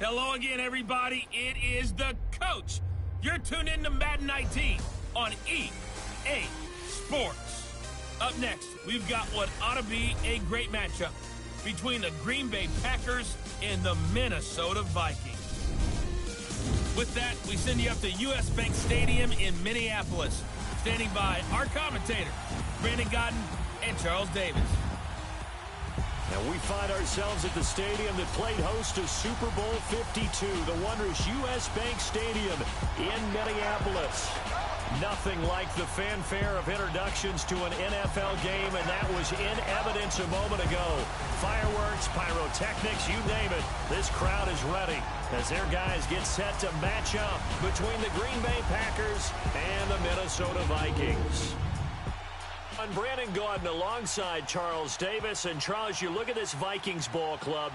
Hello again, everybody. It is the coach. You're tuned in to Madden 19 on EA Sports. Up next, we've got what ought to be a great matchup between the Green Bay Packers and the Minnesota Vikings. With that, we send you up to U.S. Bank Stadium in Minneapolis. Standing by our commentators, Brandon Godden and Charles Davis. And we find ourselves at the stadium that played host to Super Bowl 52, the wondrous U.S. Bank Stadium in Minneapolis. Nothing like the fanfare of introductions to an NFL game, and that was in evidence a moment ago. Fireworks, pyrotechnics, you name it. This crowd is ready as their guys get set to match up between the Green Bay Packers and the Minnesota Vikings. And Brandon Gaudin alongside Charles Davis. And Charles, you look at this Vikings ball club.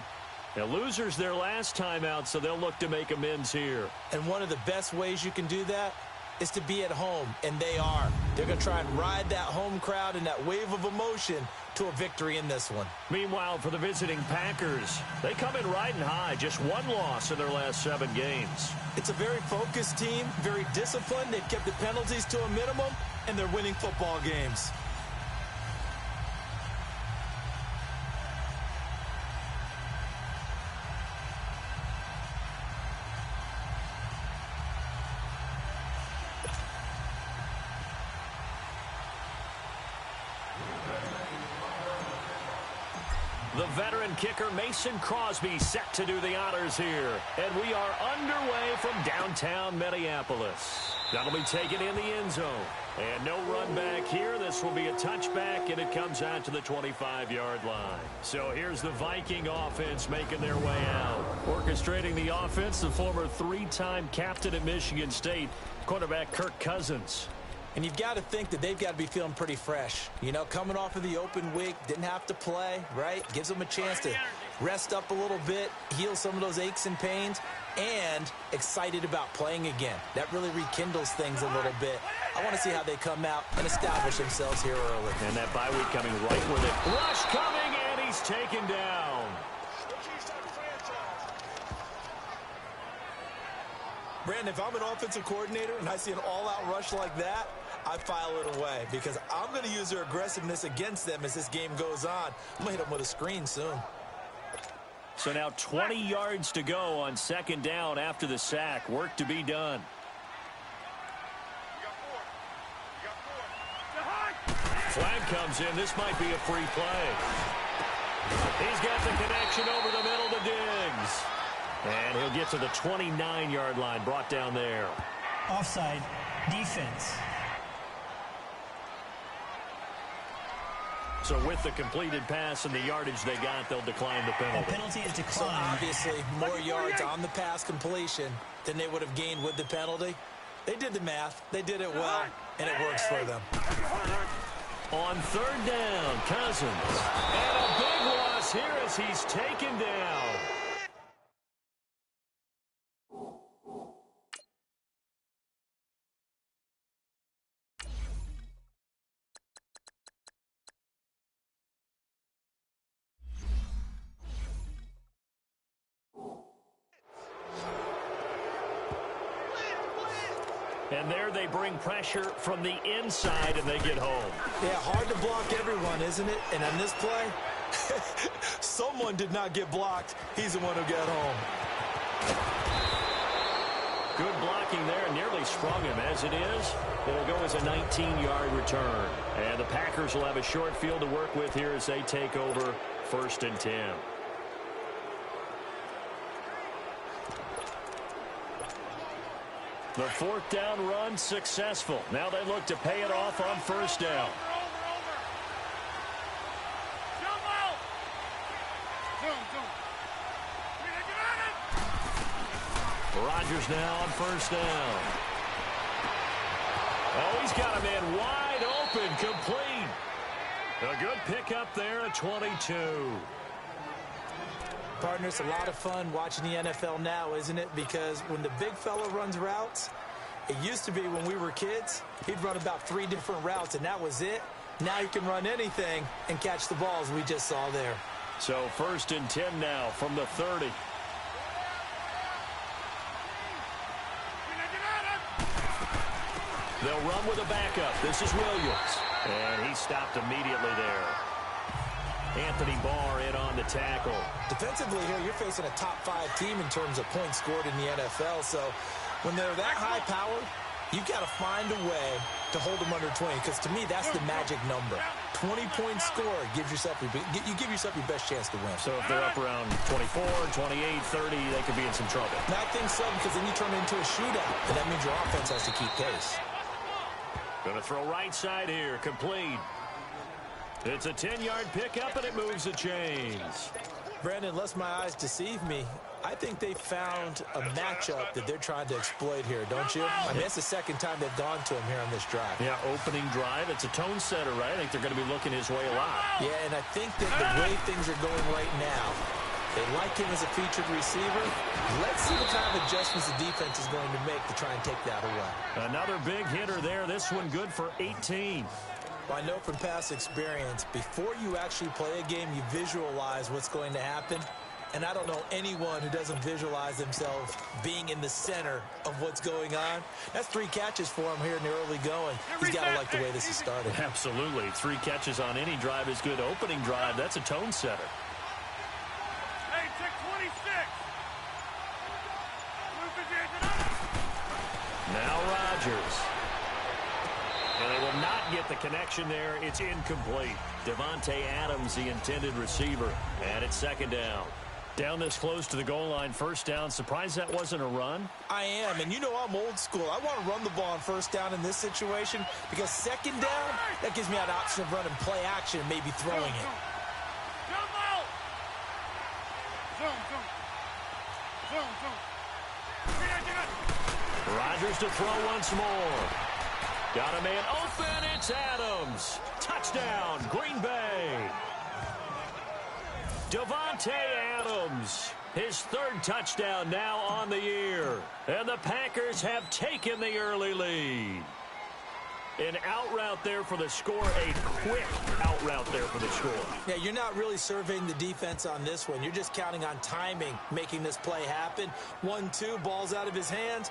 The losers their last time out, so they'll look to make amends here. And one of the best ways you can do that is to be at home, and they are. They're going to try and ride that home crowd and that wave of emotion to a victory in this one. Meanwhile, for the visiting Packers, they come in riding high, just one loss in their last 7 games. It's a very focused team, very disciplined. They've kept the penalties to a minimum, and they're winning football games. The veteran kicker Mason Crosby set to do the honors here. And we are underway from downtown Minneapolis. That'll be taken in the end zone. And no run back here. This will be a touchback, and it comes out to the 25-yard line. So here's the Viking offense making their way out. Orchestrating the offense, the former 3-time captain at Michigan State, quarterback Kirk Cousins. And you've got to think that they've got to be feeling pretty fresh. You know, coming off of the open week, didn't have to play, right? Gives them a chance to rest up a little bit, heal some of those aches and pains, and excited about playing again. That really rekindles things a little bit. I want to see how they come out and establish themselves here early. And that bye week coming right with it. Rush coming, and he's taken down. Brandon, if I'm an offensive coordinator and I see an all-out rush like that, I file it away because I'm going to use their aggressiveness against them as this game goes on. I'm going to hit them with a screen soon. So now 20 yards to go on second down after the sack. Work to be done. Flag comes in. This might be a free play. He's got the connection over the middle to Diggs. And he'll get to the 29-yard line, brought down there. Offside, defense. So with the completed pass and the yardage they got, they'll decline the penalty. The penalty is declined. So obviously more yards on the pass completion than they would have gained with the penalty. They did the math. They did it well, and it works for them. On third down, Cousins. And a big loss here as he's taken down. And there they bring pressure from the inside, and they get home. Yeah, hard to block everyone, isn't it? And on this play, someone did not get blocked. He's the one who got home. Good blocking there, nearly sprung him. As it is, it'll go as a 19-yard return. And the Packers will have a short field to work with here as they take over 1st and 10. The 4th down run successful. Now they look to pay it off on 1st down. Rodgers now on 1st down. Oh, he's got a man wide open, complete. A good pickup there at 22. Partner, it's a lot of fun watching the NFL now, isn't it? Because when the big fella runs routes, it used to be when we were kids, he'd run about 3 different routes, and that was it. Now he can run anything and catch the balls we just saw there. So 1st and 10 now from the 30. They'll run with a backup. This is Williams. And he stopped immediately there. Anthony Barr in on the tackle. Defensively here, you're facing a top-5 team in terms of points scored in the NFL. So when they're that high-powered, you've got to find a way to hold them under 20. Because to me, that's the magic number. 20 points scored gives yourself you give yourself your best chance to win. So if they're up around 24, 28, 30, they could be in some trouble. And I think so, because then you turn it into a shootout, and that means your offense has to keep pace. Going to throw right side here, complete. It's a 10-yard pickup, and it moves the chains. Brandon, unless my eyes deceive me, I think they found a matchup that they're trying to exploit here, don't you? I mean, it's the second time they've gone to him here on this drive. Yeah, opening drive. It's a tone setter, right? I think they're going to be looking his way a lot. Yeah, and I think that the way things are going right now, they like him as a featured receiver. Let's see what kind of adjustments the defense is going to make to try and take that away. Another big hitter there. This one good for 18. Well, I know from past experience, before you actually play a game, you visualize what's going to happen. And I don't know anyone who doesn't visualize themselves being in the center of what's going on. That's 3 catches for him here in the early going. He's got to like the way this is started. Absolutely. 3 catches on any drive is good. Opening drive, that's a tone setter. Hey, check 26. Now Rodgers. And they will not get the connection there. It's incomplete. Davante Adams, the intended receiver. And it's second down. Down this close to the goal line, first down. Surprised that wasn't a run? I am, and you know I'm old school. I want to run the ball on first down in this situation because second down, that gives me an option of running play action and maybe throwing it. Jump out! Zoom. Rodgers to throw once more. Got a man open. It's Adams. Touchdown, Green Bay. Davante Adams, his 3rd touchdown now on the year. And the Packers have taken the early lead. An out route there for the score, a quick out route there for the score. Yeah, you're not really surveying the defense on this one. You're just counting on timing, making this play happen. 1-2, ball's out of his hands.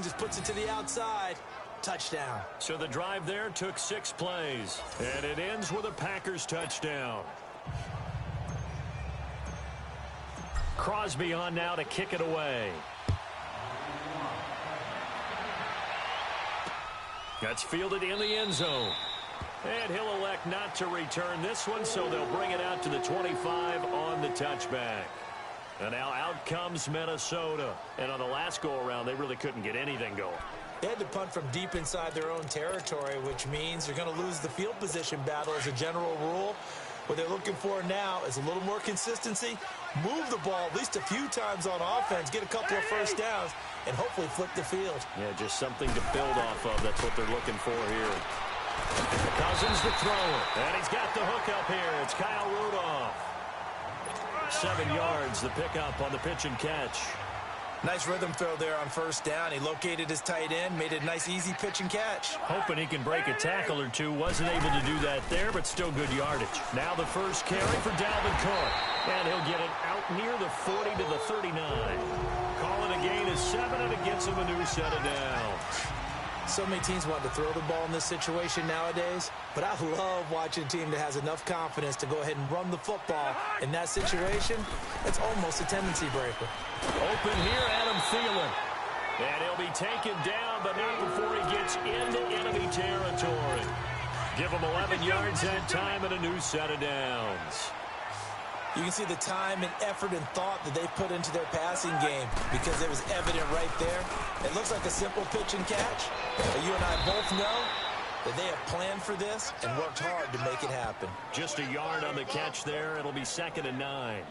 Just puts it to the outside. Touchdown. So the drive there took 6 plays. And it ends with a Packers touchdown. Crosby on now to kick it away. That's fielded in the end zone. And he'll elect not to return this one, so they'll bring it out to the 25 on the touchback. And now out comes Minnesota. And on the last go-around, they really couldn't get anything going. They had to punt from deep inside their own territory, which means they're going to lose the field position battle as a general rule. What they're looking for now is a little more consistency, move the ball at least a few times on offense, get a couple of first downs, and hopefully flip the field. Yeah, just something to build off of. That's what they're looking for here. Cousins to throw it. And he's got the hook up here. It's Kyle Rudolph. 7 yards, the pickup on the pitch and catch. Nice rhythm throw there on first down. He located his tight end, made it a nice, easy pitch and catch. Hoping he can break a tackle or two. Wasn't able to do that there, but still good yardage. Now the first carry for Dalvin Cook. And he'll get it out near the 40 to the 39. Calling a gain of 7, and it gets him a new set of downs. So many teams want to throw the ball in this situation nowadays, but I love watching a team that has enough confidence to go ahead and run the football. In that situation, it's almost a tendency breaker. Open here, Adam Thielen. And he'll be taken down, but not before he gets into enemy territory. Give him 11 yards that time and a new set of downs. You can see the time and effort and thought that they put into their passing game because it was evident right there. It looks like a simple pitch and catch, but you and I both know that they have planned for this and worked hard to make it happen. Just a yard on the catch there. It'll be 2nd and 9.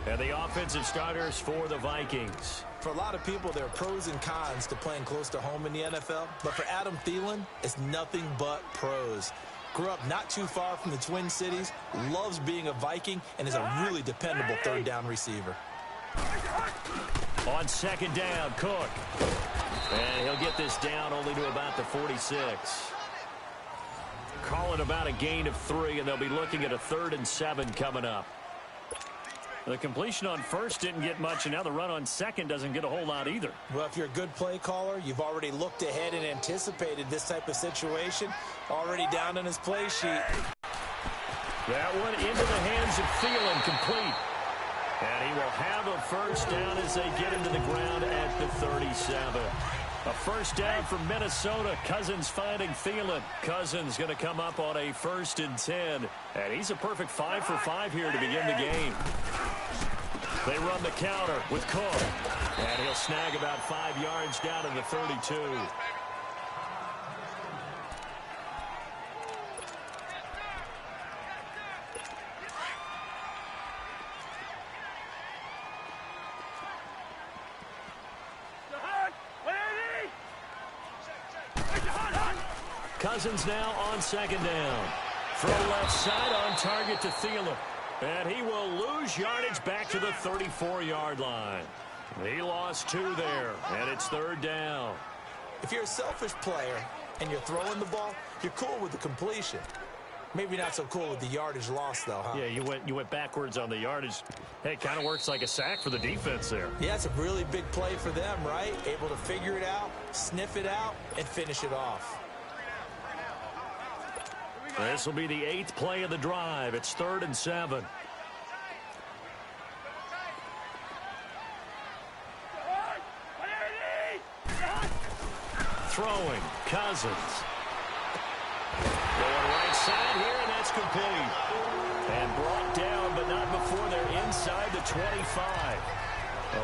And the offensive starters for the Vikings. For a lot of people, there are pros and cons to playing close to home in the NFL, but for Adam Thielen, it's nothing but pros. Grew up not too far from the Twin Cities, loves being a Viking, and is a really dependable 3rd down receiver. On 2nd down, Cook. And he'll get this down only to about the 46. Calling about a gain of 3, and they'll be looking at a 3rd and 7 coming up. The completion on first didn't get much, and now the run on second doesn't get a whole lot either. Well, if you're a good play caller, you've already looked ahead and anticipated this type of situation. Already down on his play sheet. That one into the hands of Thielen, complete. And he will have a first down as they get into the ground at the 37. A first down from Minnesota. Cousins finding Thielen. Cousins going to come up on a 1st and 10. And he's a perfect 5 for 5 here to begin the game. They run the counter with Cook. And he'll snag about 5 yards down to the 32. Cousins now on 2nd down. Throw left side on target to Thielen. And he will lose yardage back to the 34-yard line. He lost 2 there, and it's 3rd down. If you're a selfish player and you're throwing the ball, you're cool with the completion. Maybe not so cool with the yardage loss, though, huh? Yeah, you went backwards on the yardage. Hey, it kind of works like a sack for the defense there. Yeah, it's a really big play for them, right? Able to figure it out, sniff it out, and finish it off. This will be the 8th play of the drive. It's 3rd and 7. Throwing, Cousins. Going right side here, and that's complete. And brought down, but not before they're inside the 25.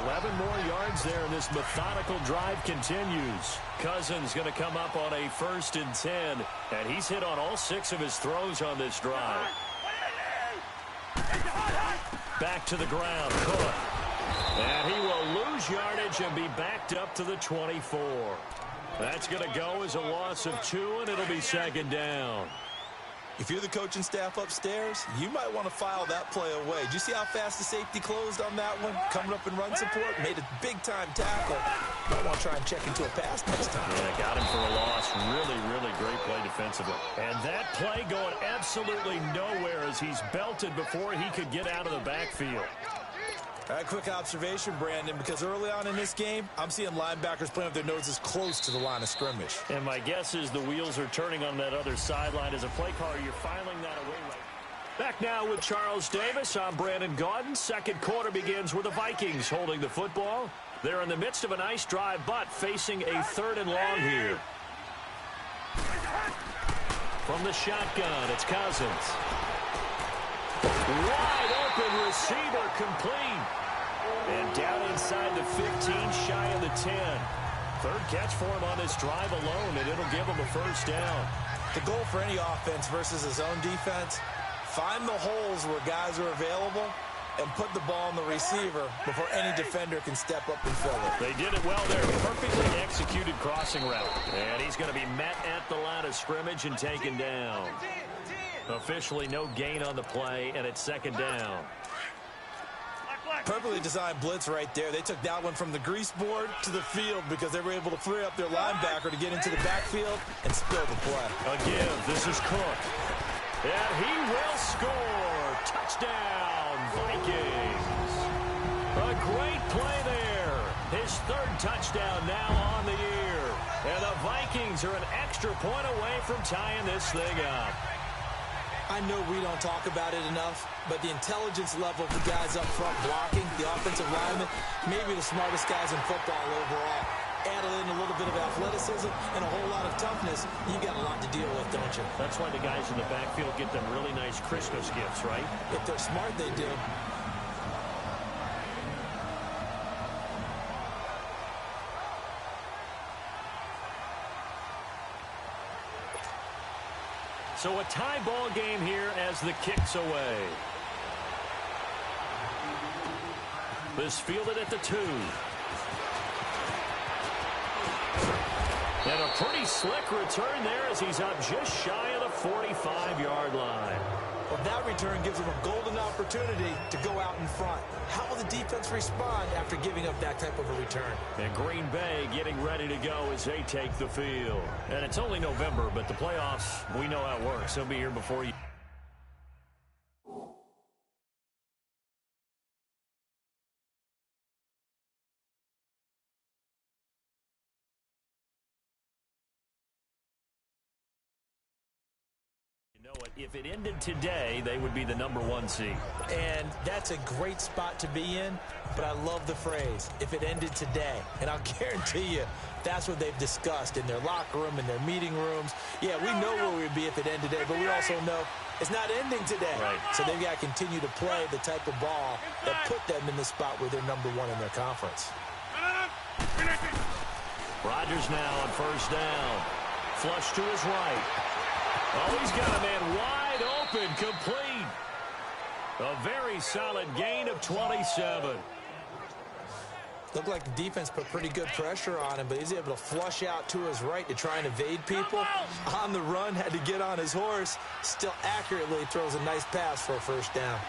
11 more yards there, and this methodical drive continues. Cousins going to come up on a 1st and 10, and he's hit on all 6 of his throws on this drive. Back to the ground, Cook. And he will lose yardage and be backed up to the 24. That's going to go as a loss of 2, and it'll be 2nd down. If you're the coaching staff upstairs, you might want to file that play away. Did you see how fast the safety closed on that one? Coming up in run support, made a big-time tackle. Might want to try and check into a pass next time. Yeah, got him for a loss. Really, really great play defensively. And that play going absolutely nowhere as he's belted before he could get out of the backfield. All right, quick observation, Brandon, because early on in this game, I'm seeing linebackers playing with their noses close to the line of scrimmage. And my guess is the wheels are turning on that other sideline. As a play caller, you're filing that away right. Back now with Charles Davis. I'm Brandon Gaudin. Second quarter begins with the Vikings holding the football. They're in the midst of a nice drive, but facing a 3rd and long here. From the shotgun, it's Cousins. Wide open receiver, complete. And down inside the 15, shy of the 10. 3rd catch for him on this drive alone, and it'll give him a first down. The goal for any offense versus his own defense, find the holes where guys are available and put the ball on the receiver before any defender can step up and fill it. They did it well there. Perfectly executed crossing route. And he's going to be met at the line of scrimmage and taken down. Officially no gain on the play, and it's 2nd down. Perfectly designed blitz right there. They took that one from the grease board to the field because they were able to free up their linebacker to get into the backfield and spill the play. Again, this is Cook. And he will score. Touchdown, Vikings. A great play there. His 3rd touchdown now on the year. And the Vikings are an extra point away from tying this thing up. I know we don't talk about it enough, but the intelligence level of the guys up front blocking, the offensive linemen, maybe the smartest guys in football overall. Add in a little bit of athleticism and a whole lot of toughness, you got a lot to deal with, don't you? That's why the guys in the backfield get them really nice Christmas gifts, right? If they're smart, they do. So a tie ball game here as the kick's away. This fielded at the 2. And a pretty slick return there as he's up just shy of the 45-yard line. Well, that return gives him a golden opportunity to go out in front. How will the defense respond after giving up that type of a return? And Green Bay getting ready to go as they take the field. And it's only November, but the playoffs, we know how it works. They'll be here before you. If it ended today, they would be the #1 seed. And that's a great spot to be in, but I love the phrase, if it ended today. And I'll guarantee you, that's what they've discussed in their locker room, in their meeting rooms. Yeah, we know where we'd be if it ended today, but we also know it's not ending today. Right. So they've got to continue to play the type of ball that put them in the spot where they're #1 in their conference. Rodgers now on first down. Flush to his right. Oh, he's got a man wide open, complete. A very solid gain of 27. Looked like the defense put pretty good pressure on him, but he's able to flush out to his right to try and evade people. On the run, had to get on his horse. Still accurately throws a nice pass for a first down.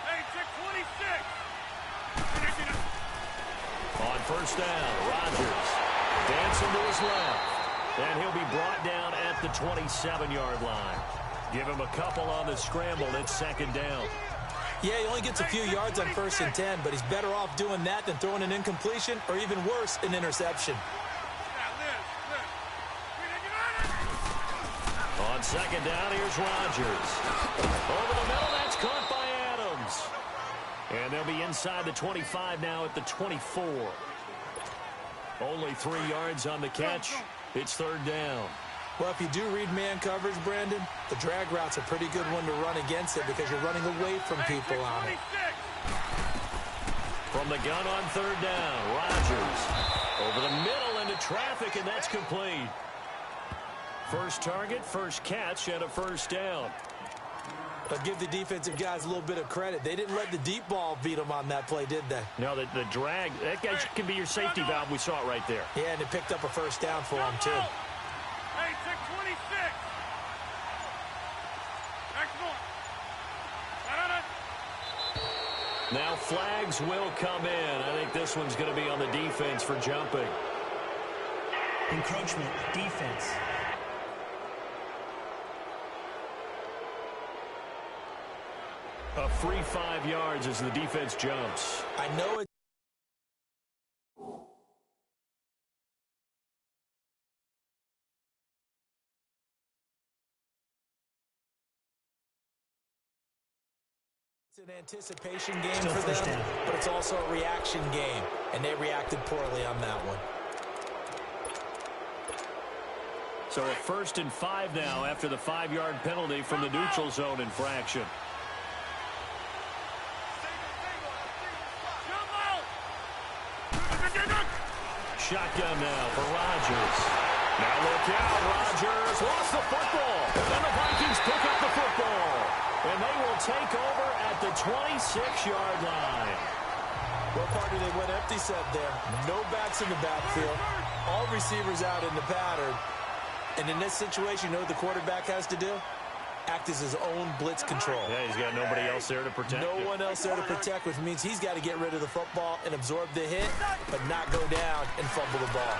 Hey, check 26. On first down, Rodgers dancing to his left. And he'll be brought down at the 27-yard line. Give him a couple on the scramble. It's second down. Yeah, he only gets a few yards on 1st and 10, but he's better off doing that than throwing an incompletion or even worse, an interception. On second down, here's Rodgers. Over the middle, that's caught by Adams. And they'll be inside the 25 now at the 24. Only 3 yards on the catch. It's third down. Well, if you do read man coverage, Brandon, the drag route's a pretty good one to run against it because you're running away from people on it. From the gun on third down, Rodgers over the middle into traffic, and that's complete. First target, first catch, and a first down. I'll give the defensive guys a little bit of credit. They didn't let the deep ball beat them on that play, did they? No, the drag, that guy can be your safety valve. We saw it right there. Yeah, and it picked up a first down for him, too. Hey, check 26. Excellent. Now flags will come in. I think this one's going to be on the defense for jumping. Encroachment, defense. A free 5 yards as the defense jumps. I know it. It's an anticipation game Still for first them, down. but it's also a reaction game, and they reacted poorly on that one. So a 1st and 5 now after the 5-yard penalty from the neutral zone infraction. Shotgun now for Rodgers. Now look out, Rodgers lost the football. And then the Vikings pick up the football. And they will take over at the 26-yard line. Well, partner, they went empty set there. No backs in the backfield. All receivers out in the pattern. And in this situation, you know what the quarterback has to do? Act as his own blitz control. Yeah, he's got nobody else there to protect him. No one else there to protect, which means he's got to get rid of the football and absorb the hit, but not go down and fumble the ball.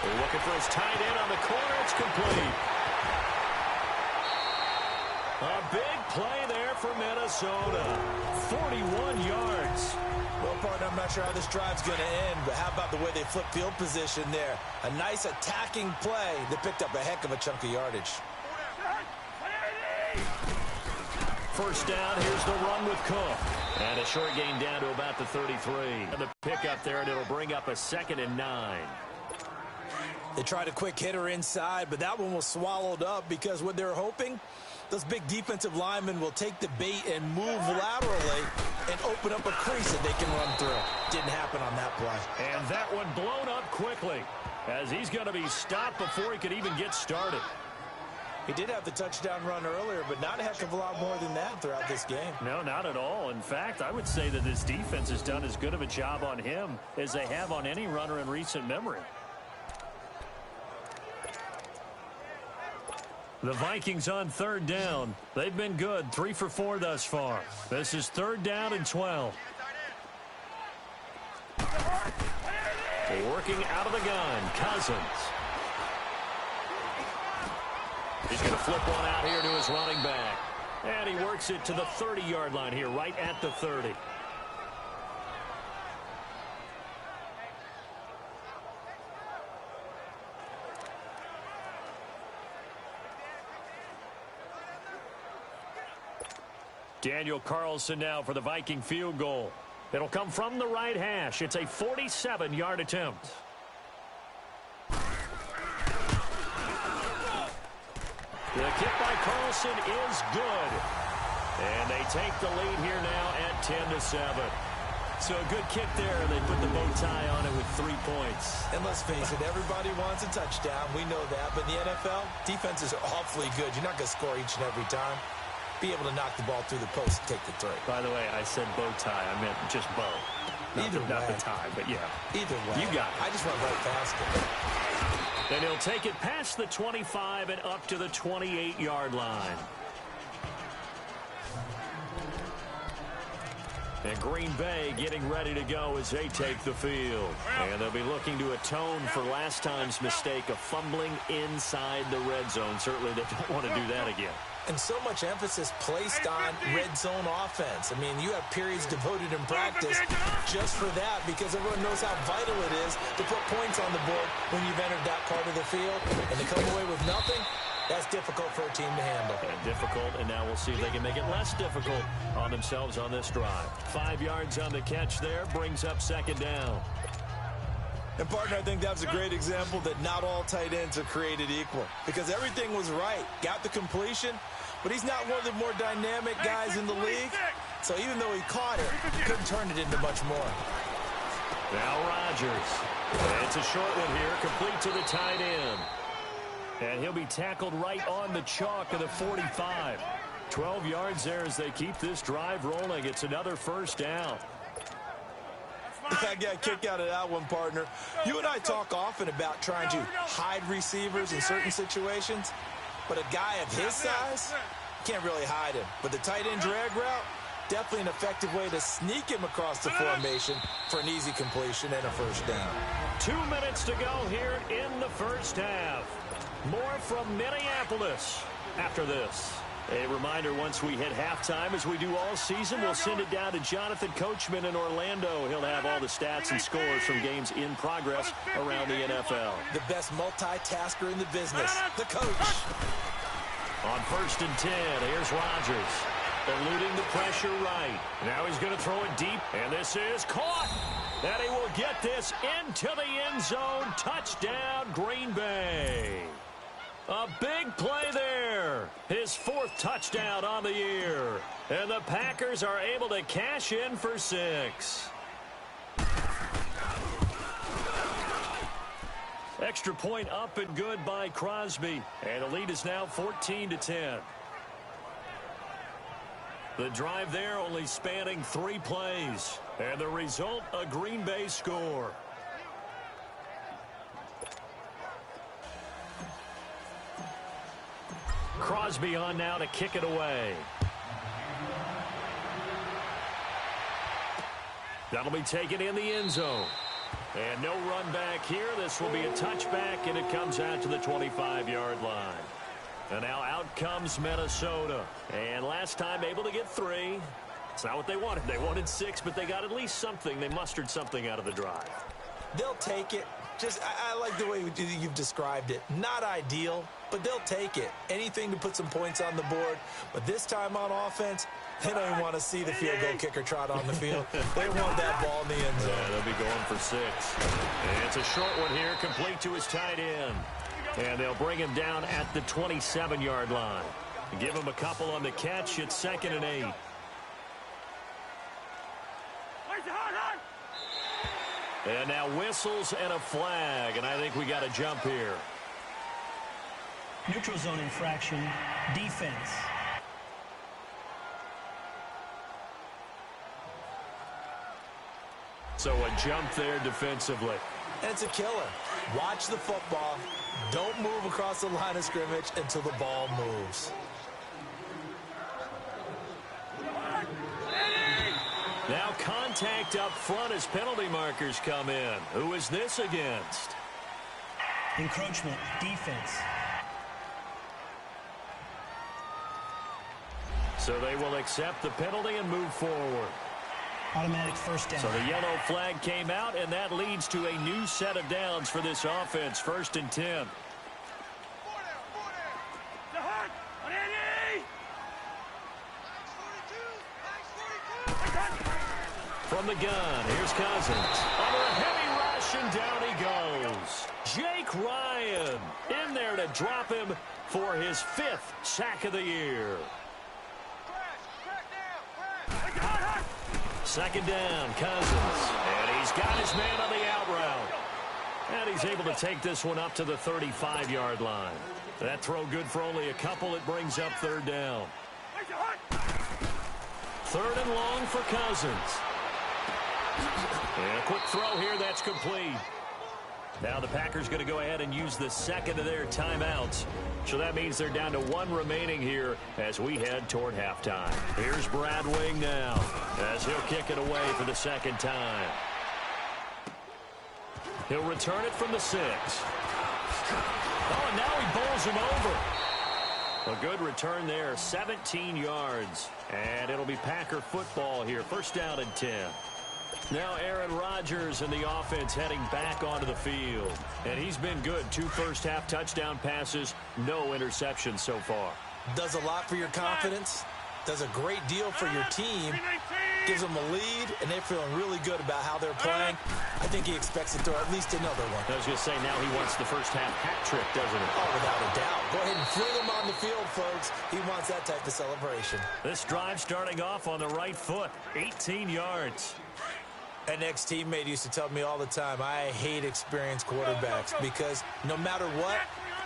They're looking for his tight end on the corner. It's complete. A big play there for Minnesota. 41 yards. Well, partner, I'm not sure how this drive's going to end, but how about the way they flip field position there? A nice attacking play that picked up a heck of a chunk of yardage. First down, here's the run with Cook. And a short gain down to about the 33. And the pickup there, and it'll bring up a 2nd and 9. They tried a quick hitter inside, but that one was swallowed up because what they're hoping, those big defensive linemen will take the bait and move laterally and open up a crease that they can run through. Didn't happen on that play. And that one blown up quickly as he's going to be stopped before he could even get started. He did have the touchdown run earlier, but not a heck of a lot more than that throughout this game. No, not at all. In fact, I would say that this defense has done as good of a job on him as they have on any runner in recent memory. The Vikings on third down. They've been good, 3 for 4 thus far. This is 3rd down and 12. Working out of the gun, Cousins. He's going to flip one out here to his running back. And he works it to the 30-yard line here, right at the 30. Daniel Carlson now for the Viking field goal. It'll come from the right hash. It's a 47-yard attempt. The kick by Carlson is good. And they take the lead here now at 10-7. So a good kick there. They put the bow tie on it with 3 points. And let's face it, everybody wants a touchdown. We know that. But in the NFL, defenses are awfully good. You're not going to score each and every time. Be able to knock the ball through the post and take the throw. By the way, I said bow tie. I meant just bow. Not the tie, but yeah. Either way. You got it. I just went right past it. And he'll take it past the 25 and up to the 28-yard line. And Green Bay getting ready to go as they take the field. And they'll be looking to atone for last time's mistake of fumbling inside the red zone. Certainly they don't want to do that again. And so much emphasis placed on red zone offense. I mean, you have periods devoted in practice just for that because everyone knows how vital it is to put points on the board when you've entered that part of the field. And to come away with nothing, that's difficult for a team to handle. And difficult, and now we'll see if they can make it less difficult on themselves on this drive. 5 yards on the catch there, brings up second down. And, partner, I think that was a great example that not all tight ends are created equal because everything was right. Got the completion, but he's not one of the more dynamic guys in the league. So even though he caught it, couldn't turn it into much more. Now Rodgers. And it's a short one here, complete to the tight end. And he'll be tackled right on the chalk of the 45. 12 yards there as they keep this drive rolling. It's another first down. I got a kick out of that one, partner. You and I talk often about trying to hide receivers in certain situations, but a guy of his size, can't really hide him. But the tight end drag route, definitely an effective way to sneak him across the formation for an easy completion and a first down. 2 minutes to go here in the first half. More from Minneapolis after this. A reminder, once we hit halftime, as we do all season, we'll send it down to Jonathan Coachman in Orlando. He'll have all the stats and scores from games in progress around the NFL. The best multitasker in the business, the coach. On 1st and 10, here's Rodgers. Eluding the pressure right. Now he's going to throw it deep, and this is caught. And he will get this into the end zone. Touchdown, Green Bay. A big play there. His 4th touchdown on the year. And the Packers are able to cash in for 6. Extra point up and good by Crosby. And the lead is now 14-10. The drive there only spanning 3 plays. And the result, a Green Bay score. Crosby on now to kick it away. That'll be taken in the end zone. And no run back here. This will be a touchback, and it comes out to the 25-yard line. And now out comes Minnesota. And last time able to get 3. It's not what they wanted. They wanted 6, but they got at least something. They mustered something out of the drive. They'll take it. I like the way you've described it. Not ideal, but they'll take it. Anything to put some points on the board. But this time on offense, they don't even want to see the field goal kicker trot on the field. They want that ball in the end zone. Yeah, they'll be going for 6. And it's a short one here, complete to his tight end. And they'll bring him down at the 27-yard line. Give him a couple on the catch. It's 2nd and 8. And now whistles and a flag, and I think we got a jump here. Neutral zone infraction, defense. So a jump there defensively. And it's a killer. Watch the football. Don't move across the line of scrimmage until the ball moves. Now contact up front as penalty markers come in. Who is this against? Encroachment, defense. So they will accept the penalty and move forward. Automatic first down. So the yellow flag came out, and that leads to a new set of downs for this offense. 1st and 10. From the gun, here's Cousins. Under a heavy rush, and down he goes. Jake Ryan in there to drop him for his 5th sack of the year. Second down, Cousins. And he's got his man on the out route. And he's able to take this one up to the 35-yard line. That throw good for only a couple. It brings up third down. Third and long for Cousins. And a quick throw here. That's complete. Now the Packers going to go ahead and use the second of their timeouts. So that means they're down to 1 remaining here as we head toward halftime. Here's Brad Wing now as he'll kick it away for the second time. He'll return it from the 6. Oh, and now he bowls him over. A good return there, 17 yards. And it'll be Packer football here. First down and 10. Now Aaron Rodgers and the offense heading back onto the field. And he's been good. 2 first-half touchdown passes, no interceptions so far. Does a lot for your confidence. Does a great deal for your team. Gives them a lead, and they're feeling really good about how they're playing. I think he expects to throw at least another one. I was going to say, now he wants the first-half hat trick, doesn't he? Oh, without a doubt. Go ahead and fling him on the field, folks. He wants that type of celebration. This drive starting off on the right foot, 18 yards. An ex-teammate used to tell me all the time, I hate experienced quarterbacks because no matter what,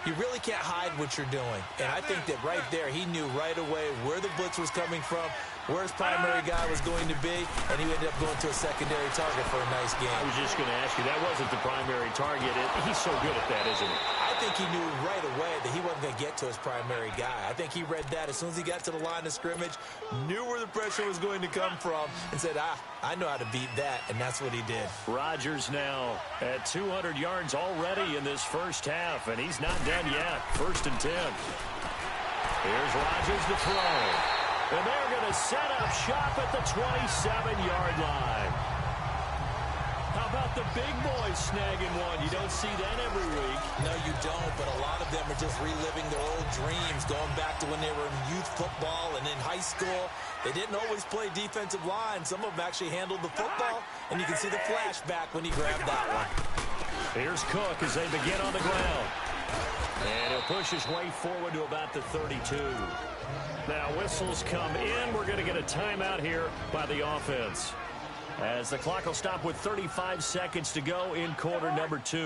you really can't hide what you're doing. And I think that right there, he knew right away where the blitz was coming from, where his primary guy was going to be, and he ended up going to a secondary target for a nice game. I was just going to ask you, that wasn't the primary target. He's so good at that, isn't he? I think he knew right away that he wasn't going to get to his primary guy. I think he read that as soon as he got to the line of scrimmage, knew where the pressure was going to come from, and said, I know how to beat that, and that's what he did. Rodgers now at 200 yards already in this first half, and he's not done yet. First and 10. Here's Rodgers to throw. And they're going to set up shop at the 27-yard line. How about the big boys snagging one? You don't see that every week. No, you don't, but a lot of them are just reliving their old dreams, going back to when they were in youth football and in high school. They didn't always play defensive line. Some of them actually handled the football, and you can see the flashback when he grabbed that one. Here's Cook as they begin on the ground. And he'll push his way forward to about the 32. Now whistles come in. We're going to get a timeout here by the offense, as the clock will stop with 35 seconds to go in quarter number 2.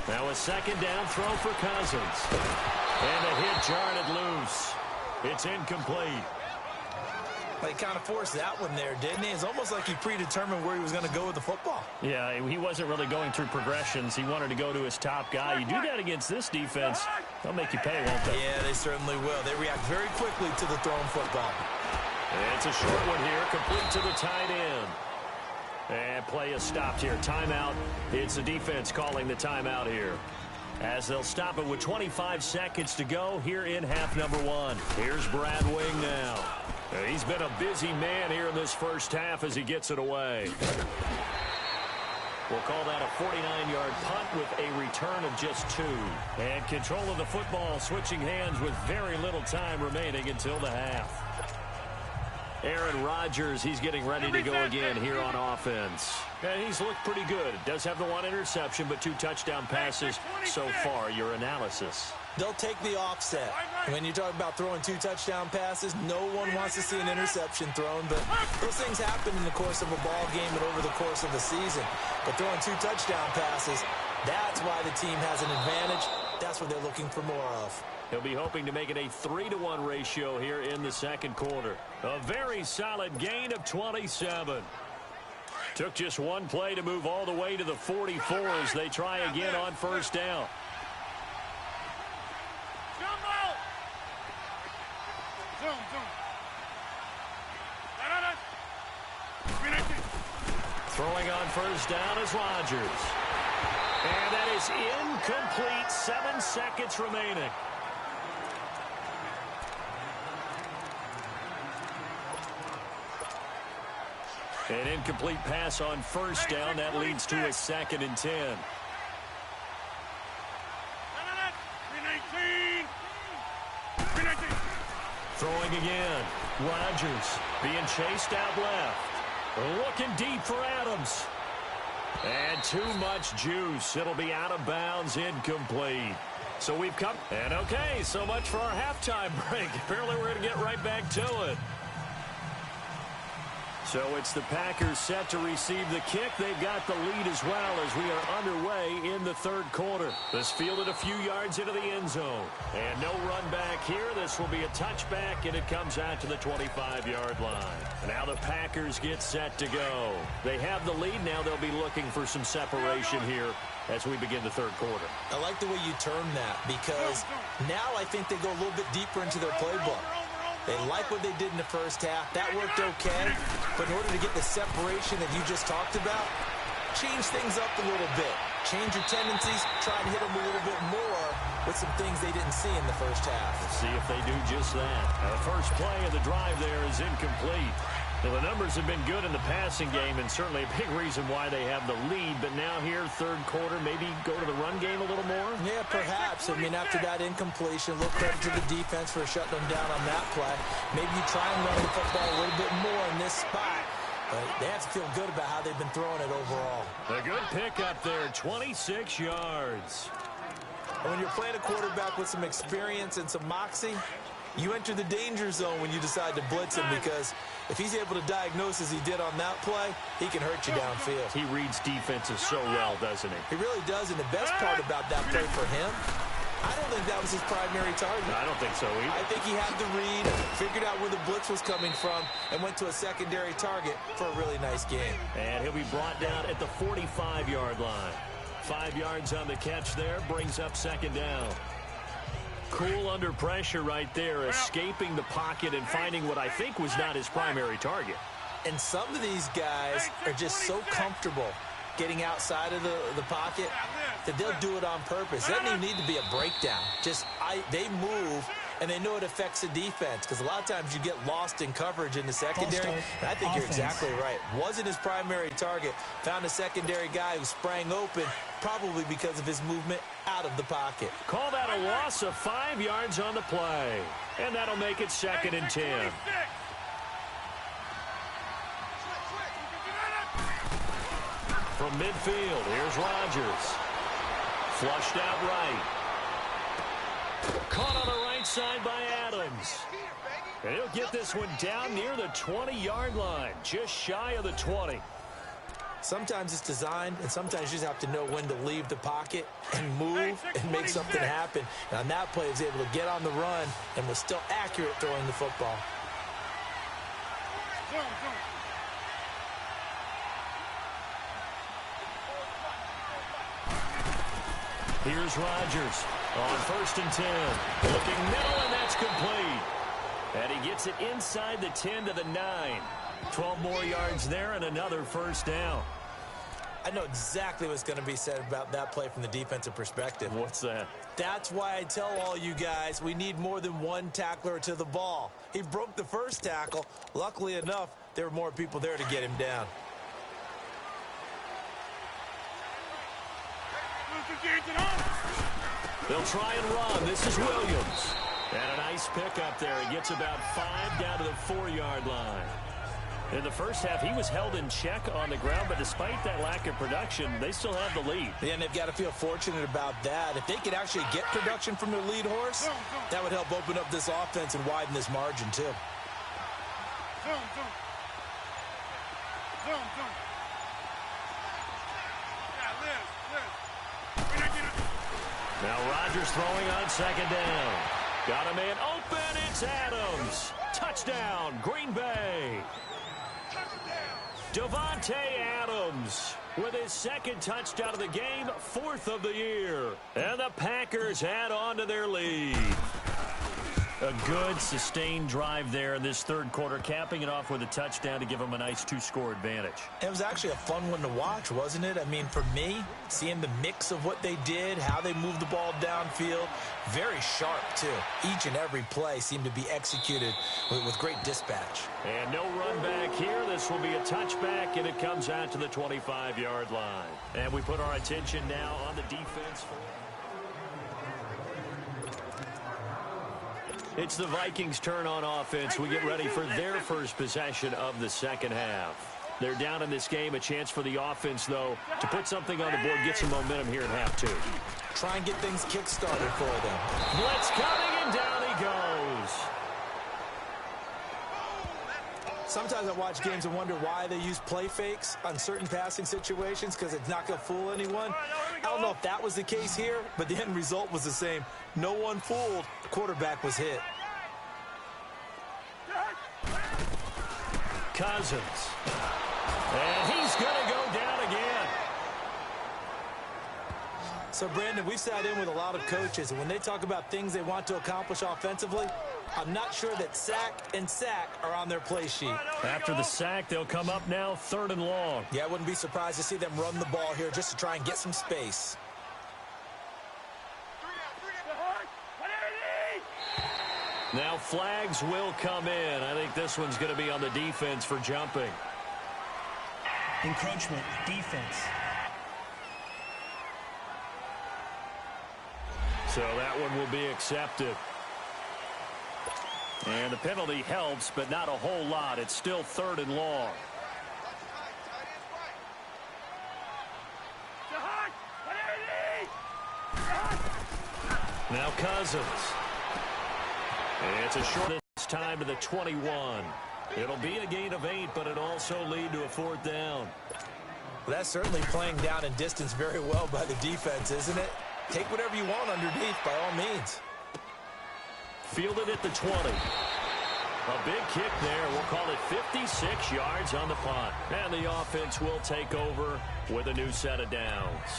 Now a second down throw for Cousins. And a hit jarred loose. It's incomplete. He kind of forced that one there, didn't he? It's almost like he predetermined where he was going to go with the football. Yeah, he wasn't really going through progressions. He wanted to go to his top guy. You do that against this defense, they'll make you pay, won't they? Yeah, they certainly will. They react very quickly to the thrown football. And it's a short one here, complete to the tight end. And play is stopped here. Timeout. It's the defense calling the timeout here, as they'll stop it with 25 seconds to go here in half number 1. Here's Brad Wing now. He's been a busy man here in this first half as he gets it away. We'll call that a 49-yard punt with a return of just 2. And control of the football switching hands with very little time remaining until the half. Aaron Rodgers, he's getting ready to go again here on offense. And he's looked pretty good. Does have the 1 interception, but 2 touchdown passes so far. Your analysis? They'll take the offset. When you talk about throwing 2 touchdown passes, no one wants to see an interception thrown, but those things happen in the course of a ball game and over the course of the season. But throwing 2 touchdown passes, that's why the team has an advantage. That's what they're looking for more of. He'll be hoping to make it a 3-to-1 ratio here in the second quarter. A very solid gain of 27. Took just 1 play to move all the way to the 44 as they try again on first down. Throwing on first down is Rodgers. And that is incomplete. 7 seconds remaining. An incomplete pass on first down. That leads to a 2nd and 10. throwing again. Rodgers being chased out left. Looking deep for Adams. And too much juice. It'll be out of bounds, incomplete. So we've come. And okay, so much for our halftime break. Apparently we're going to get right back to it. So it's the Packers set to receive the kick. They've got the lead as well as we are underway in the third quarter. This fielded a few yards into the end zone. And no run back here. This will be a touchback, and it comes out to the 25-yard line. Now the Packers get set to go. They have the lead. Now they'll be looking for some separation here as we begin the third quarter. I like the way you term that because now I think they go a little bit deeper into their playbook. They like what they did in the first half. That worked okay. But in order to get the separation that you just talked about, change things up a little bit. Change your tendencies. Try to hit them a little bit more with some things they didn't see in the first half. Let's see if they do just that. Now, the first play of the drive there is incomplete. Now, the numbers have been good in the passing game, and certainly a big reason why they have the lead. But now here, third quarter, maybe go to the run game a little more? Yeah, perhaps. I mean, after that incompletion, a little credit to the defense for shutting them down on that play. Maybe you try and run the football a little bit more in this spot. But they have to feel good about how they've been throwing it overall. A good pickup there, 26 yards. And when you're playing a quarterback with some experience and some moxie, you enter the danger zone when you decide to blitz him because if he's able to diagnose as he did on that play, he can hurt you downfield. He reads defenses so well, doesn't he? He really does, and the best part about that play for him, I don't think that was his primary target. I don't think so either. I think he had the read, figured out where the blitz was coming from, and went to a secondary target for a really nice game. And he'll be brought down at the 45-yard line. 5 yards on the catch there, brings up second down. Cool under pressure right there, escaping the pocket and finding what I think was not his primary target. And some of these guys are just so comfortable getting outside of the pocket that they'll do it on purpose. It doesn't even need to be a breakdown. They move, and they know it affects the defense because a lot of times you get lost in coverage in the secondary. And I think you're exactly right. Wasn't his primary target. Found a secondary guy who sprang open, probably because of his movement out of the pocket. Call that a loss of 5 yards on the play. And that'll make it 2nd and 10. From midfield, here's Rodgers. Flushed out right. Caught on the right side by Adams. And he'll get this one down near the 20-yard line, just shy of the 20. Sometimes it's designed, and sometimes you just have to know when to leave the pocket and move and make something happen. And on that play, he was able to get on the run and was still accurate throwing the football. Here's Rodgers on 1st and 10. Looking middle, and that's complete. And he gets it inside the 10 to the 9. 12 more yards there and another first down. I know exactly what's going to be said about that play from the defensive perspective. What's that? That's why I tell all you guys we need more than one tackler to the ball. He broke the first tackle. Luckily enough, there were more people there to get him down. They'll try and run. This is Williams. And a nice pickup there. He gets about 5 down to the 4-yard line. In the first half, he was held in check on the ground, but despite that lack of production, they still have the lead. Yeah, and they've got to feel fortunate about that. If they could actually get production from their lead horse, that would help open up this offense and widen this margin, too. Now Rodgers throwing on 2nd down. Got a man open. It's Adams. Touchdown, Green Bay. Davante Adams with his 2nd touchdown of the game, 4th of the year. And the Packers add on to their lead. A good, sustained drive there in this third quarter, capping it off with a touchdown to give them a nice 2-score advantage. It was actually a fun one to watch, wasn't it? I mean, for me, seeing the mix of what they did, how they moved the ball downfield, very sharp, too. Each and every play seemed to be executed with great dispatch. And no run back here. This will be a touchback, and it comes out to the 25-yard line. And we put our attention now on the defense. It's the Vikings' turn on offense. We get ready for their first possession of the second half. They're down in this game. A chance for the offense, though, to put something on the board, get some momentum here in half two. Try and get things kick-started for them. Blitz coming, and down he goes. Sometimes I watch games and wonder why they use play fakes on certain passing situations because it's not going to fool anyone. I don't know if that was the case here, but the end result was the same. No one fooled. The quarterback was hit. Cousins. And he's going to go down again. So, Brandon, we've sat in with a lot of coaches, and when they talk about things they want to accomplish offensively, I'm not sure that sack and sack are on their play sheet. After the sack, they'll come up now 3rd and long. Yeah, I wouldn't be surprised to see them run the ball here just to try and get some space. Now flags will come in. I think this one's going to be on the defense for jumping. Encroachment, defense. So that one will be accepted. And the penalty helps, but not a whole lot. It's still 3rd and long. Now Cousins. It's a short this time to the 21. It'll be a gain of 8, but it also lead to a 4th down. Well, that's certainly playing down in distance very well by the defense, isn't it? Take whatever you want underneath by all means. Fielded at the 20. A big kick there. We'll call it 56 yards on the punt. And the offense will take over with a new set of downs.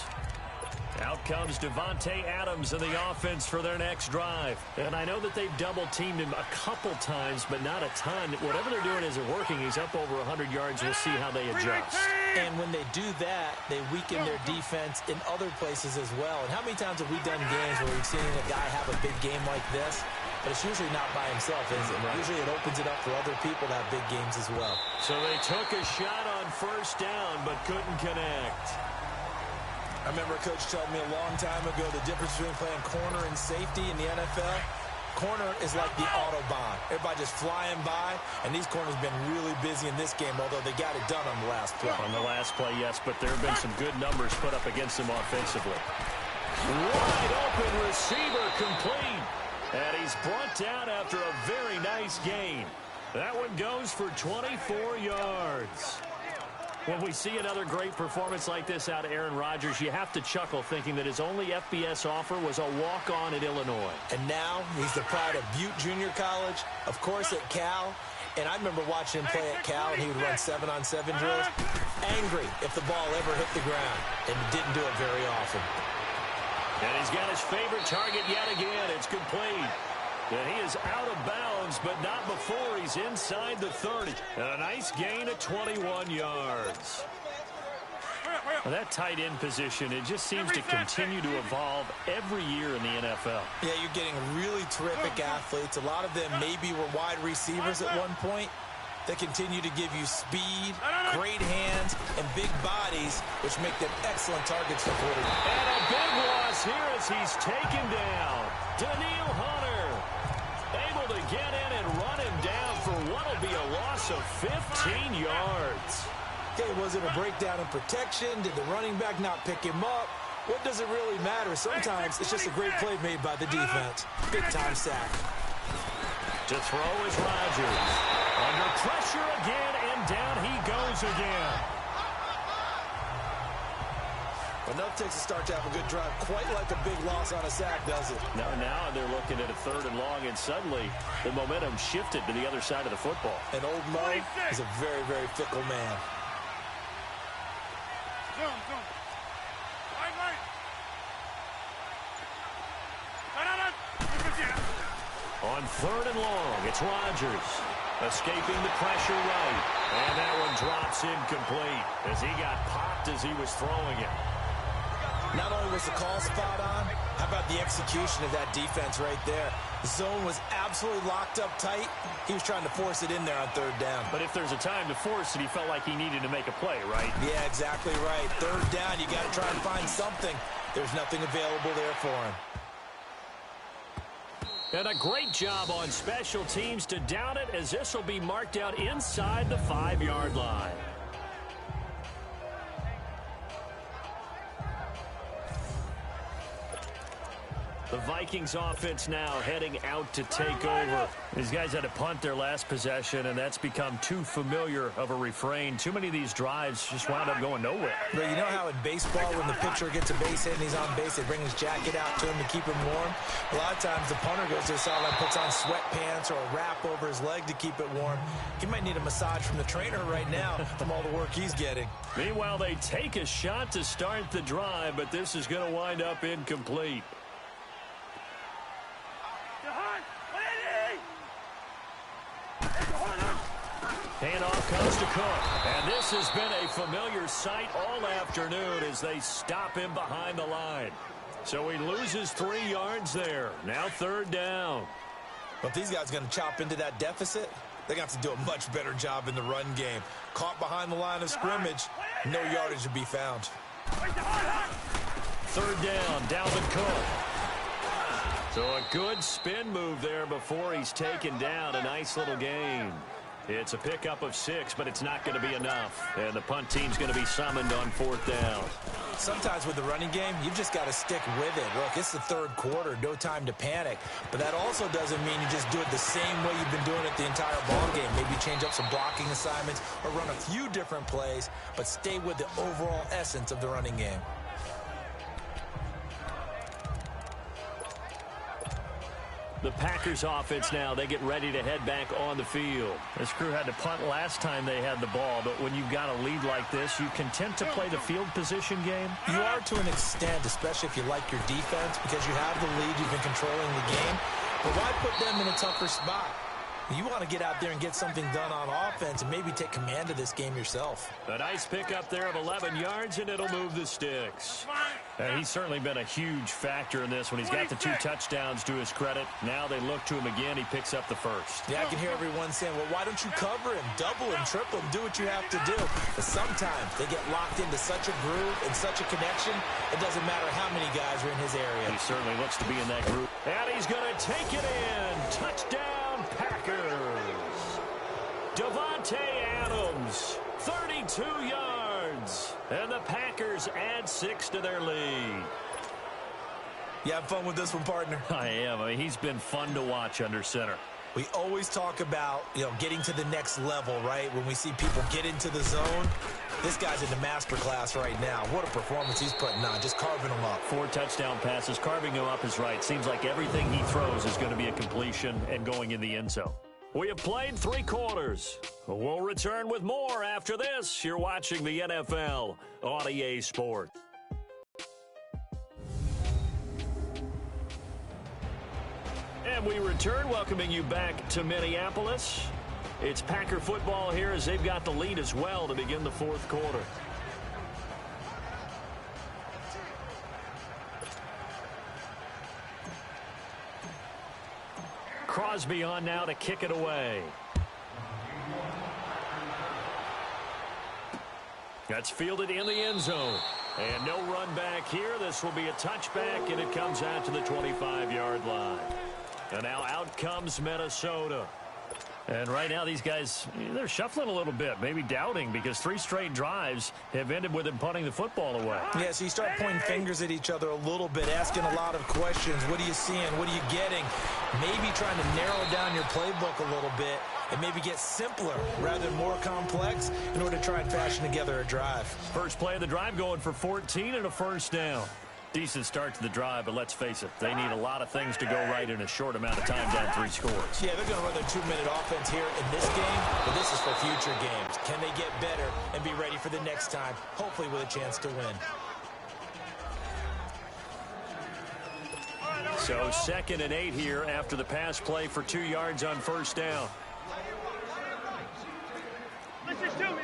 Out comes Devontae Adams in the offense for their next drive. And I know that they've double-teamed him a couple times, but not a ton. Whatever they're doing isn't working. He's up over 100 yards. We'll see how they adjust. And when they do that, they weaken their defense in other places as well. And how many times have we done games where we've seen a guy have a big game like this? But it's usually not by himself, is it? Right. Usually it opens it up for other people to have big games as well. So they took a shot on 1st down, but couldn't connect. I remember a coach telling me a long time ago the difference between playing corner and safety in the NFL. Corner is like the Autobahn. Everybody just flying by, and these corners have been really busy in this game, although they got it done on the last play. On the last play, yes, but there have been some good numbers put up against them offensively. Wide open receiver complete. And he's brought down after a very nice gain. That one goes for 24 yards. When we see another great performance like this out of Aaron Rodgers, you have to chuckle thinking that his only FBS offer was a walk-on at Illinois. And now he's the pride of Butte Junior College, of course at Cal. And I remember watching him play at Cal, and he would run 7-on-7 drills. Angry if the ball ever hit the ground, and didn't do it very often. And he's got his favorite target yet again. It's complete. And he is out of bounds, but not before he's inside the 30. And a nice gain of 21 yards. Well, that tight end position, it just seems to continue to evolve every year in the NFL. Yeah, you're getting really terrific athletes. A lot of them maybe were wide receivers at one point. They continue to give you speed, great hands, and big bodies, which make them excellent targets for quarterbacks. And a big loss here as he's taken down. Daniil Hunter able to get in and run him down for what will be a loss of 15 yards. Okay, was it a breakdown in protection? Did the running back not pick him up? What does it really matter? Sometimes it's just a great play made by the defense. Big-time sack. To throw is Rodgers. Under pressure again, and down he goes again. Enough takes a start to have a good drive. Quite like a big loss on a sack, does it? Now they're looking at a 3rd and long, and suddenly the momentum shifted to the other side of the football. And old Mo is a very, very fickle man. Zone. On 3rd and long, it's Rodgers. Escaping the pressure right. And that one drops incomplete as he got popped as he was throwing it. Not only was the call spot on, how about the execution of that defense right there? The zone was absolutely locked up tight. He was trying to force it in there on 3rd down. But if there's a time to force it, he felt like he needed to make a play, right? Yeah, exactly right. 3rd down, you got to try and find something. There's nothing available there for him. And a great job on special teams to down it, as this will be marked out inside the 5-yard line. The Vikings offense now heading out to take over. These guys had to punt their last possession, and that's become too familiar of a refrain. Too many of these drives just wound up going nowhere. But you know how in baseball, when the pitcher gets a base hit and he's on base, they bring his jacket out to him to keep him warm? A lot of times the punter goes to the sideline, puts on sweatpants or a wrap over his leg to keep it warm. He might need a massage from the trainer right now from all the work he's getting. Meanwhile, they take a shot to start the drive, but this is going to wind up incomplete. Handoff comes to Cook. And this has been a familiar sight all afternoon as they stop him behind the line. So he loses 3 yards there. Now 3rd down. But if these guys are going to chop into that deficit, they're going to have to do a much better job in the run game. Caught behind the line of scrimmage, no yardage to be found. 3rd down, Dalvin Cook. So a good spin move there before he's taken down. A nice little gain. It's a pickup of 6, but it's not going to be enough. And the punt team's going to be summoned on 4th down. Sometimes with the running game, you've just got to stick with it. Look, it's the 3rd quarter, no time to panic. But that also doesn't mean you just do it the same way you've been doing it the entire ball game. Maybe change up some blocking assignments or run a few different plays, but stay with the overall essence of the running game. The Packers offense now, they get ready to head back on the field. This crew had to punt last time they had the ball, but when you've got a lead like this, you content to play the field position game? You are to an extent, especially if you like your defense, because you have the lead, you've been controlling the game. But why put them in a tougher spot? You want to get out there and get something done on offense and maybe take command of this game yourself. A nice pickup there of 11 yards, and it'll move the sticks. And he's certainly been a huge factor in this when he's got the 2 touchdowns to his credit. Now they look to him again. He picks up the first. Yeah, I can hear everyone saying, well, why don't you cover him, double him, triple him, do what you have to do. But sometimes they get locked into such a groove and such a connection, it doesn't matter how many guys are in his area. He certainly looks to be in that group. And he's going to take it in. Touchdown, Packers. Davante Adams, 32 yards. And the Packers add 6 to their lead. You have fun with this one, partner? I am. I mean, he's been fun to watch under center. We always talk about, getting to the next level, right? When we see people get into the zone, this guy's in the master class right now. What a performance he's putting on, just carving them up. 4 touchdown passes, carving him up is right. Seems like everything he throws is going to be a completion and going in the end zone. We have played 3 quarters. We'll return with more after this. You're watching the NFL on EA Sports. And we return, welcoming you back to Minneapolis. It's Packer football here as they've got the lead as well to begin the 4th quarter. Crosby on now to kick it away. That's fielded in the end zone. And no run back here. This will be a touchback, and it comes out to the 25-yard line. And now out comes Minnesota. And right now these guys, they're shuffling a little bit, maybe doubting, because 3 straight drives have ended with them punting the football away. Yeah, so you start pointing fingers at each other a little bit, asking a lot of questions. What are you seeing? What are you getting? Maybe trying to narrow down your playbook a little bit and maybe get simpler rather than more complex in order to try and fashion together a drive. First play of the drive going for 14 and a 1st down. Decent start to the drive, but let's face it, they need a lot of things to go right in a short amount of time down 3 scores. Yeah, they're going to run their 2-minute offense here in this game, but this is for future games. Can they get better and be ready for the next time, hopefully with a chance to win? So 2nd and 8 here after the pass play for 2 yards on 1st down. Let's just do me.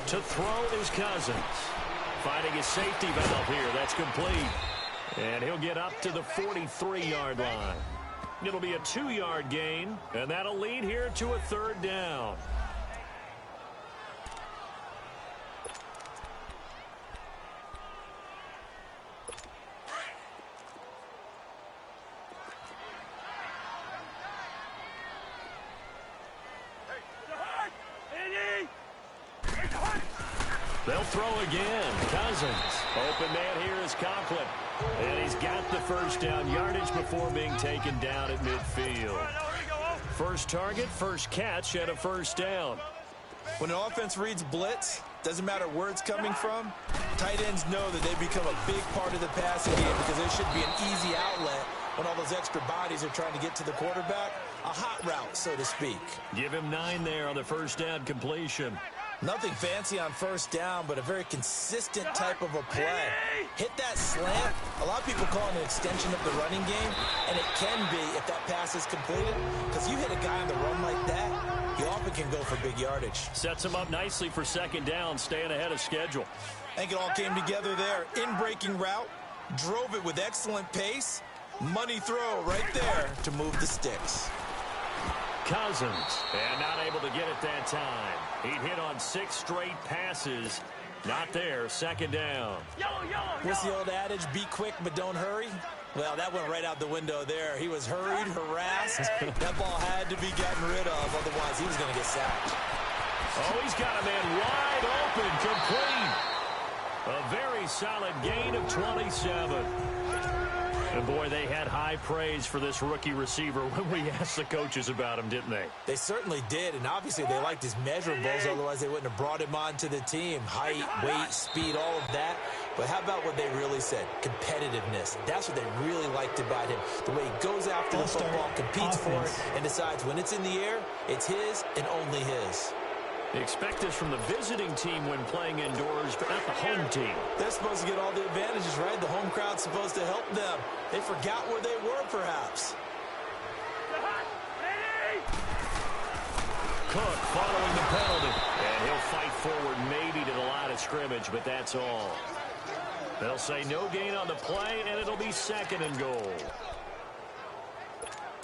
To throw is Cousins. Finding his safety valve here. That's complete. And he'll get up to the 43-yard line. It'll be a 2-yard gain, and that'll lead here to a 3rd down. They'll throw again. Cousins. Open man here is Conklin. And he's got the first down yardage before being taken down at midfield. First target, first catch, and a first down. When an offense reads blitz, doesn't matter where it's coming from, tight ends know that they become a big part of the passing game because there should be an easy outlet when all those extra bodies are trying to get to the quarterback. A hot route, so to speak. Give him 9 there on the first down completion. Nothing fancy on first down, but a very consistent type of a play. Hit that slant. A lot of people call it an extension of the running game, and it can be if that pass is completed, because you hit a guy on the run like that, he often can go for big yardage. Sets him up nicely for second down, staying ahead of schedule. I think it all came together there. In-breaking route, drove it with excellent pace. Money throw right there to move the sticks. Cousins, and not able to get it that time. He'd hit on 6 straight passes. Not there, second down. What's the old adage, be quick but don't hurry? Well, that went right out the window there. He was hurried, harassed. That ball had to be gotten rid of, otherwise he was going to get sacked. Oh, he's got a man wide open, complete. A very solid gain of 27. And, boy, they had high praise for this rookie receiver when we asked the coaches about him, didn't they? They certainly did, and obviously they liked his measurables, otherwise they wouldn't have brought him onto the team. Height, weight, speed, all of that. But how about what they really said? Competitiveness. That's what they really liked about him. The way he goes after the football, competes for it, and decides when it's in the air, it's his and only his. They expect this from the visiting team when playing indoors, but not the home team. They're supposed to get all the advantages, right? The home crowd's supposed to help them. They forgot where they were, perhaps. Cook following the penalty. And he'll fight forward maybe to the line of scrimmage, but that's all. They'll say no gain on the play, and it'll be second and goal.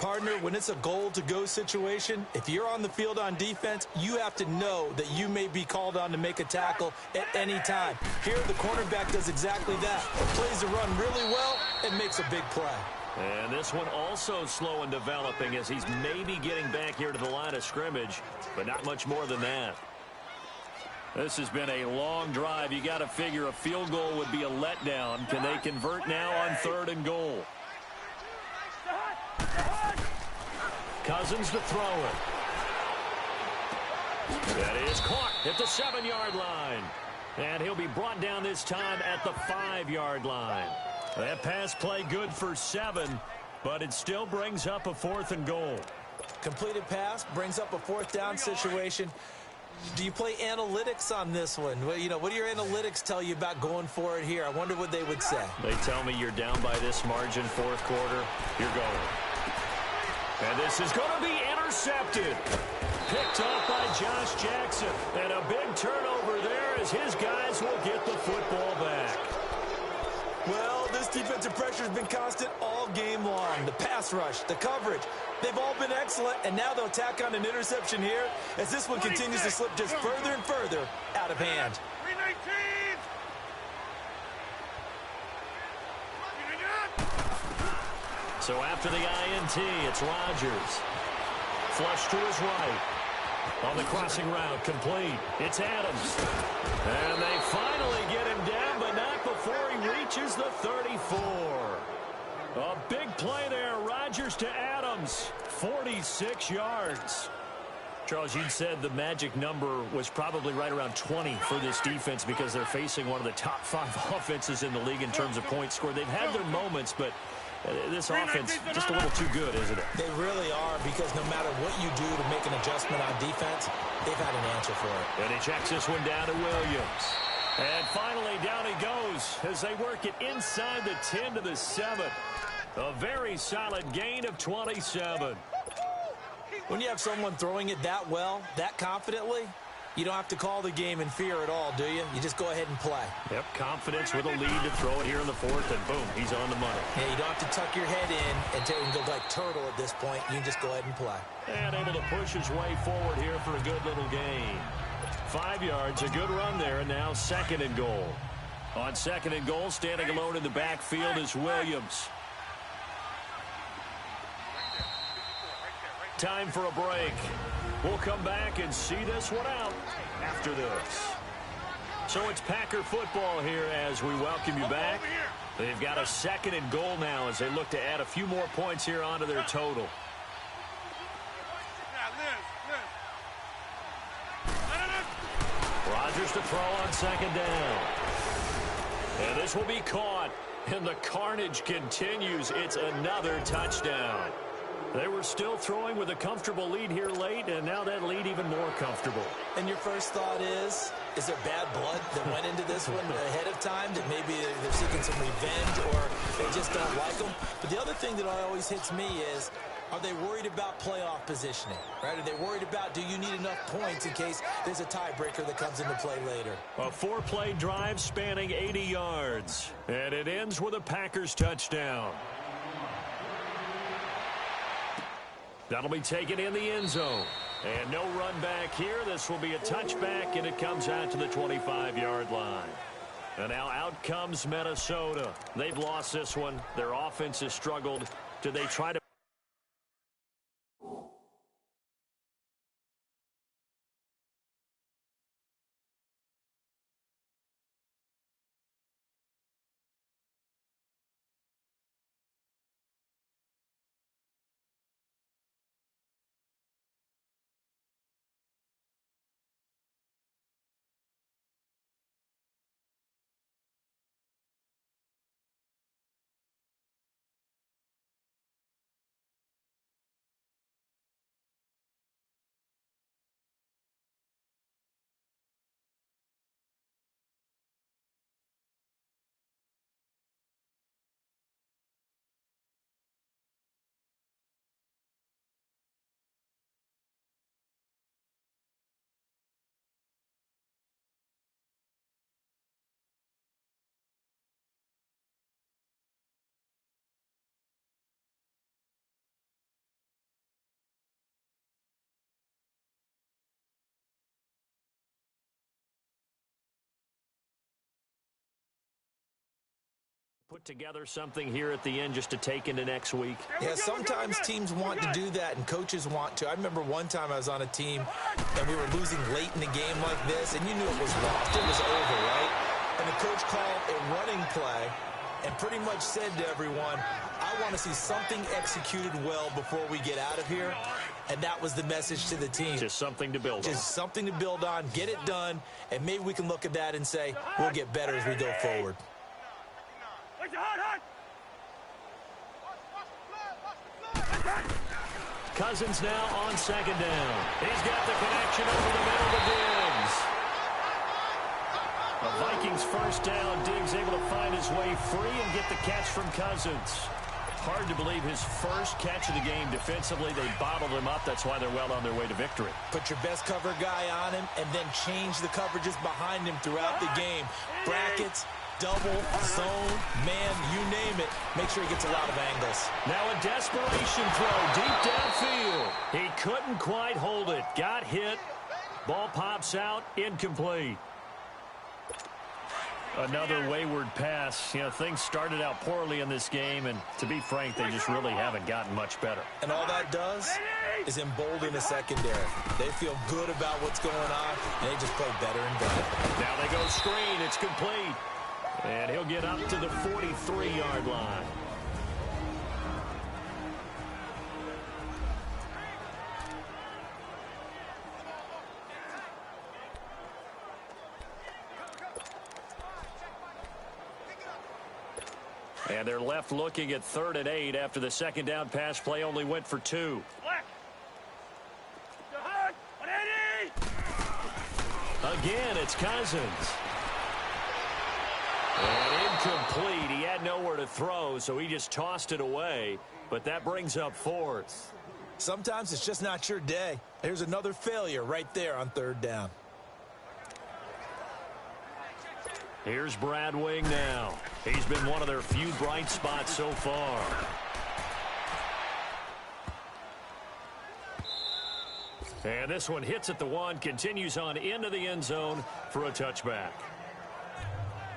Partner, when it's a goal-to-go situation, if you're on the field on defense, you have to know that you may be called on to make a tackle at any time. Here, the cornerback does exactly that. Plays the run really well and makes a big play. And this one also slow in developing as he's maybe getting back here to the line of scrimmage, but not much more than that. This has been a long drive. You got to figure a field goal would be a letdown. Can they convert now on third and goal? Cousins to throw it. That is caught at the 7-yard line. And he'll be brought down this time at the 5-yard line. That pass play good for 7, but it still brings up a 4th and goal. Completed pass brings up a 4th down situation. Do you play analytics on this one? Well, you know, what do your analytics tell you about going for it here? I wonder what they would say. They tell me you're down by this margin, 4th quarter. You're going. And this is going to be intercepted. Picked off by Josh Jackson. And a big turnover there as his guys will get the football back. Well, this defensive pressure has been constant all game long. The pass rush, the coverage, they've all been excellent. And now they'll tack on an interception here as this one continues to slip just further and further out of hand. 319! So after the INT, it's Rodgers. Flush to his right. On the crossing route, complete. It's Adams. And they finally get him down, but not before he reaches the 34. A big play there. Rodgers to Adams. 46 yards. Charles, you said the magic number was probably right around 20 for this defense because they're facing one of the top 5 offenses in the league in terms of points scored. They've had their moments, but this offense just a little too good, isn't it? They really are, because no matter what you do to make an adjustment on defense, they've had an answer for it. And he checks this one down to Williams. And finally, down he goes as they work it inside the 10 to the 7. A very solid gain of 27. When you have someone throwing it that well, that confidently, you don't have to call the game in fear at all, do you? You just go ahead and play. Yep, confidence with a lead to throw it here in the 4th, and boom, he's on the money. Yeah, you don't have to tuck your head in and go like turtle at this point. You can just go ahead and play. And able to push his way forward here for a good little gain. 5 yards, a good run there, and now 2nd and goal. On 2nd and goal, standing alone in the backfield is Williams. Time for a break. We'll come back and see this one out after this. So it's Packer football here as we welcome you back. They've got a 2nd and goal now as they look to add a few more points here onto their total. Rodgers to throw on 2nd down. And this will be caught. And the carnage continues. It's another touchdown. They were still throwing with a comfortable lead here late, and now that lead even more comfortable. And your first thought is there bad blood that went into this one ahead of time, that maybe they're seeking some revenge or they just don't like them? But the other thing that always hits me is, are they worried about playoff positioning, right? Are they worried about, do you need enough points in case there's a tiebreaker that comes into play later? A 4-play drive spanning 80 yards, and it ends with a Packers touchdown. That'll be taken in the end zone. And no run back here. This will be a touchback, and it comes out to the 25-yard line. And now out comes Minnesota. They've lost this one. Their offense has struggled. Do they try to... put together something here at the end just to take into next week? Yeah, sometimes teams want to do that and coaches want to. I remember one time I was on a team and we were losing late in the game like this, and you knew it was lost. It was over, right? And the coach called a running play and pretty much said to everyone, I want to see something executed well before we get out of here. And that was the message to the team. Just something to build on. Just something to build on, get it done, and maybe we can look at that and say, we'll get better as we go forward. Cousins now on 2nd down. He's got the connection over the middle to Diggs. The Vikings first down. Diggs able to find his way free and get the catch from Cousins. Hard to believe his first catch of the game defensively. They bottled him up. That's why they're well on their way to victory. Put your best cover guy on him and then change the coverages behind him throughout the game. Brackets, double, zone, man, you name it. Make sure he gets a lot of angles. Now a desperation throw deep downfield. He couldn't quite hold it. Got hit. Ball pops out. Incomplete. Another wayward pass. You know, things started out poorly in this game, and to be frank, they just really haven't gotten much better. And all that does is embolden the secondary. They feel good about what's going on, and they just play better and better. Now they go screen. It's complete. And he'll get up to the 43-yard line. And they're left looking at 3rd and 8 after the 2nd down pass play only went for 2. Again, it's Cousins. And incomplete. He had nowhere to throw, so he just tossed it away. But that brings up 4th. Sometimes it's just not your day. There's another failure right there on 3rd down. Here's Brad Wing now. He's been one of their few bright spots so far. And this one hits at the 1, continues on into the end zone for a touchback.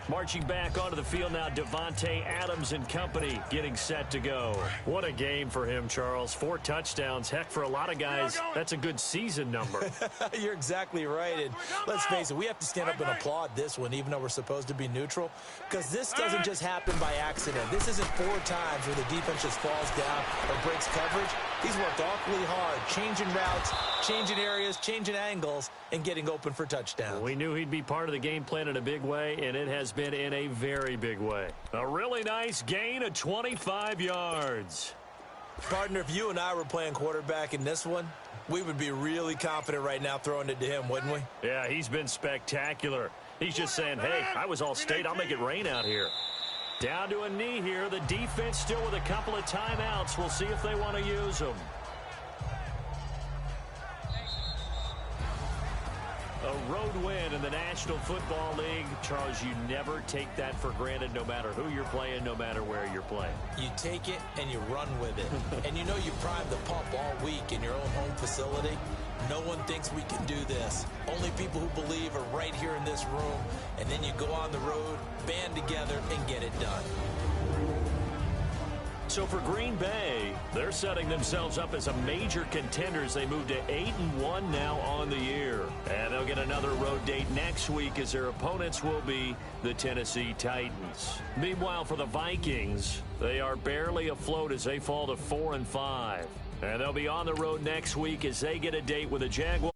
Marching back onto the field now, Devontae Adams and company getting set to go. What a game for him, Charles. 4 touchdowns. Heck, for a lot of guys, that's a good season number. You're exactly right. And let's face it, we have to stand up and applaud this one, even though we're supposed to be neutral, because this doesn't just happen by accident. This isn't 4 times where the defense just falls down or breaks coverage. He's worked awfully hard, changing routes, changing areas, changing angles, and getting open for touchdowns. We knew he'd be part of the game plan in a big way, and it has been in a very big way. A really nice gain of 25 yards. Partner, if you and I were playing quarterback in this one, we would be really confident right now throwing it to him, wouldn't we? Yeah, he's been spectacular. He's just saying, hey, I was all state. I'll make it rain out here. Down to a knee here. The defense still with a couple of timeouts. We'll see if they want to use them. A road win in the National Football League. Charles, you never take that for granted no matter who you're playing, no matter where you're playing. You take it and you run with it. And you know you primed the pump all week in your own home facility. No one thinks we can do this. Only people who believe are right here in this room. And then you go on the road, band together, and get it done. So for Green Bay, they're setting themselves up as a major contender as they move to 8-1 now on the year. And they'll get another road date next week as their opponents will be the Tennessee Titans. Meanwhile, for the Vikings, they are barely afloat as they fall to 4-5. And they'll be on the road next week as they get a date with the Jaguars.